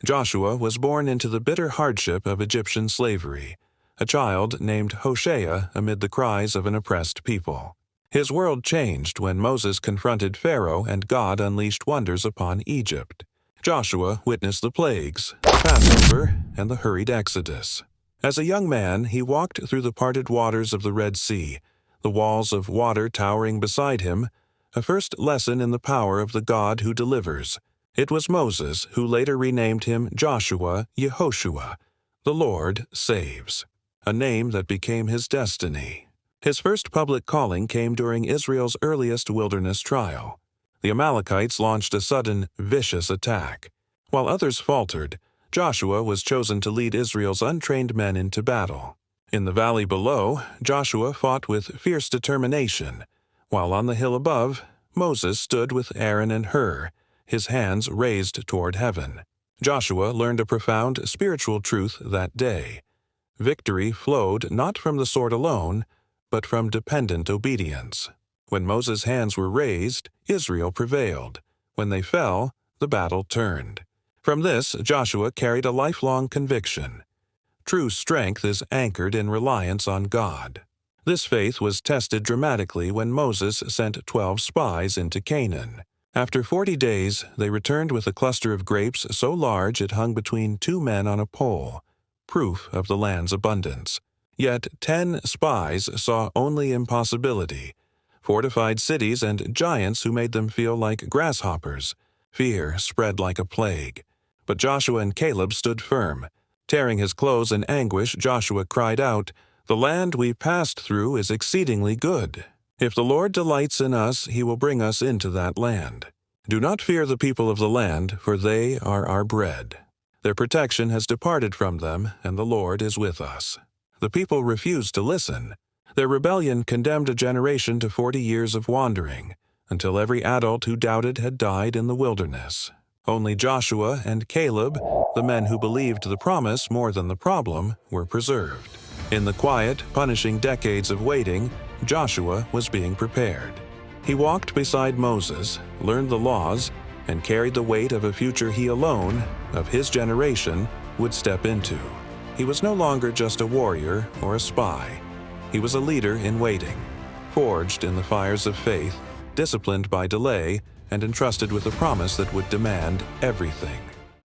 Joshua was born into the bitter hardship of Egyptian slavery, a child named Hoshea amid the cries of an oppressed people. His world changed when Moses confronted Pharaoh and God unleashed wonders upon Egypt. Joshua witnessed the plagues, Passover, and the hurried Exodus. As a young man, he walked through the parted waters of the Red Sea, the walls of water towering beside him, a first lesson in the power of the God who delivers. It was Moses who later renamed him Joshua Yehoshua, the Lord saves, a name that became his destiny. His first public calling came during Israel's earliest wilderness trial. The Amalekites launched a sudden, vicious attack. While others faltered, Joshua was chosen to lead Israel's untrained men into battle. In the valley below, Joshua fought with fierce determination, while on the hill above, Moses stood with Aaron and Hur, his hands raised toward heaven. Joshua learned a profound spiritual truth that day. Victory flowed not from the sword alone, but from dependent obedience. When Moses' hands were raised, Israel prevailed. When they fell, the battle turned. From this, Joshua carried a lifelong conviction. True strength is anchored in reliance on God. This faith was tested dramatically when Moses sent 12 spies into Canaan. After 40 days, they returned with a cluster of grapes so large it hung between 2 men on a pole, proof of the land's abundance. Yet 10 spies saw only impossibility, fortified cities and giants who made them feel like grasshoppers. Fear spread like a plague. But Joshua and Caleb stood firm. Tearing his clothes in anguish, Joshua cried out, "The land we passed through is exceedingly good. If the Lord delights in us, he will bring us into that land. Do not fear the people of the land, for they are our bread. Their protection has departed from them, and the Lord is with us." The people refused to listen. Their rebellion condemned a generation to 40 years of wandering, until every adult who doubted had died in the wilderness. Only Joshua and Caleb, the men who believed the promise more than the problem, were preserved. In the quiet, punishing decades of waiting, Joshua was being prepared. He walked beside Moses, learned the laws, and carried the weight of a future he alone, of his generation, would step into. He was no longer just a warrior or a spy. He was a leader in waiting, forged in the fires of faith, disciplined by delay, and entrusted with a promise that would demand everything.